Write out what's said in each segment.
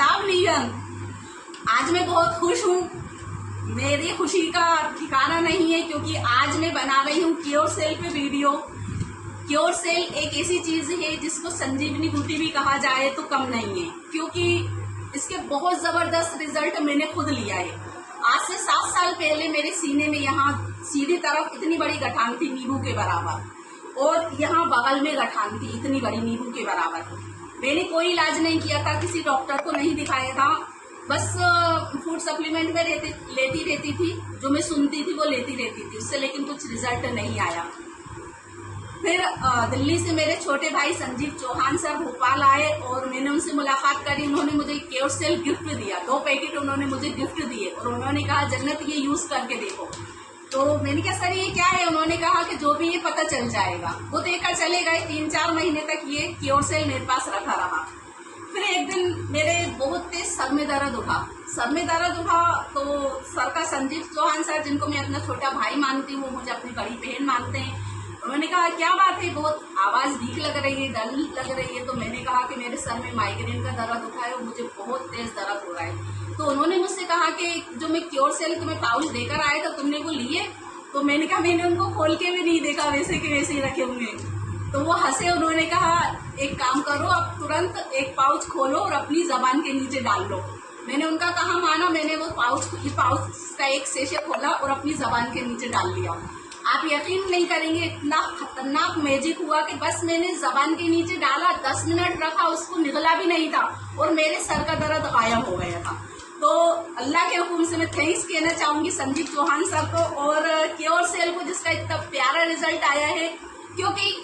आदाब लीजन। आज मैं बहुत खुश हूँ। मेरी खुशी का ठिकाना नहीं है क्योंकि आज मैं बना रही हूँ क्योर सेल पे वीडियो। क्योर सेल एक ऐसी चीज है जिसको संजीवनी बूटी भी कहा जाए तो कम नहीं है, क्योंकि इसके बहुत जबरदस्त रिजल्ट मैंने खुद लिया है। आज से 7 साल पहले मेरे सीने में यहाँ सीधी तरफ इतनी बड़ी गठान थी नींबू के बराबर, और यहाँ बगल में गठान थी इतनी बड़ी नींबू के बराबर। मैंने कोई इलाज नहीं किया था, किसी डॉक्टर को नहीं दिखाया था, बस फूड सप्लीमेंट में लेती रहती थी, जो मैं सुनती थी वो लेती रहती थी उससे, लेकिन कुछ रिजल्ट नहीं आया। फिर दिल्ली से मेरे छोटे भाई संजीव चौहान सर भोपाल आए और मैंने उनसे मुलाकात करी। उन्होंने मुझे क्योर सेल गिफ्ट दिया, 2 पैकेट उन्होंने मुझे गिफ्ट दिए और उन्होंने कहा जन्नत ये यूज करके देखो। तो मैंने कहा सर ये क्या है? उन्होंने कहा कि जो भी ये पता चल जाएगा। वो देकर चले गए। 3-4 महीने तक ये क्योर सेल मेरे पास रखा रहा। फिर एक दिन मेरे बहुत तेज सर में दर्द उठा। तो सर का संजीव चौहान सर, जिनको मैं अपना छोटा भाई मानती हूँ, वो मुझे अपनी बड़ी बहन मानते हैं, उन्होंने कहा क्या बात है, बहुत आवाज वीक लग रही है, डल लग रही है। तो मैंने कहा कि मेरे सर में माइग्रेन का दर्द उठा है और मुझे बहुत तेज दर्द हो रहा है। तो उन्होंने मुझसे कहा कि जो मैं क्योर सेल तुम्हें पाउच देकर आया था तुमने वो लिए? तो मैंने कहा मैंने उनको खोल के भी नहीं देखा, वैसे के वैसे ही रखे होंगे। तो वो हंसे। उन्होंने कहा एक काम करो, आप तुरंत एक पाउच खोलो और अपनी जबान के नीचे डाल लो। मैंने उनका कहा माना। मैंने वो पाउच का एक सेशे खोला और अपनी जबान के नीचे डाल लिया। आप यकीन नहीं करेंगे, इतना खतरनाक मैजिक हुआ कि बस मैंने जबान के नीचे डाला, 10 मिनट रखा, उसको निगला भी नहीं था और मेरे सर का दर्द गायब हो गया था। तो अल्लाह के हुक्म से मैं थैंक्स कहना चाहूंगी संजीव चौहान सर को और क्योर सेल को, जिसका इतना प्यारा रिजल्ट आया है। क्योंकि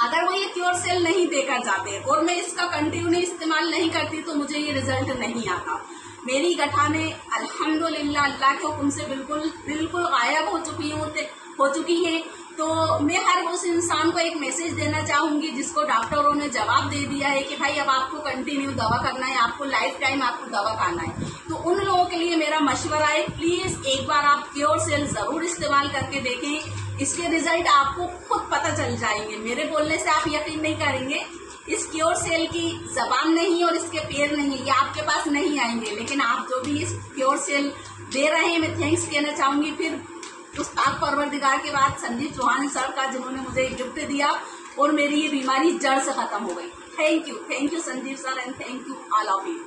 अगर वो ये क्योर सेल नहीं देकर जाते और मैं इसका कंटिन्यू इस्तेमाल नहीं करती तो मुझे ये रिजल्ट नहीं आता। मेरी गठाने अल्हम्दुलिल्लाह अल्लाह के हुक्म से बिल्कुल गायब हो चुकी है। तो मैं हर उस इंसान को एक मैसेज देना चाहूंगी जिसको डॉक्टरों ने जवाब दे दिया है कि भाई अब आपको कंटिन्यू दवा करना है, आपको लाइफ टाइम आपको दवा खाना है। तो उन लोगों के लिए मेरा मशवरा है, प्लीज एक बार आप क्योर सेल जरूर इस्तेमाल करके देखें। इसके रिजल्ट आपको खुद पता चल जाएंगे। मेरे बोलने से आप यकीन नहीं करेंगे। इस क्योर सेल की जबान नहीं और इसके पैर नहीं, ये आपके पास नहीं आएंगे, लेकिन आप जो भी इस क्योर सेल दे रहे हैं, मैं थैंक्स कहना चाहूंगी। फिर उस्ताद परवरदिगार के बाद संजीव चौहान सर का, जिन्होंने मुझे गिफ्ट दिया और मेरी ये बीमारी जड़ से खत्म हो गई। Thank you Sanjeev sir and thank you all of you.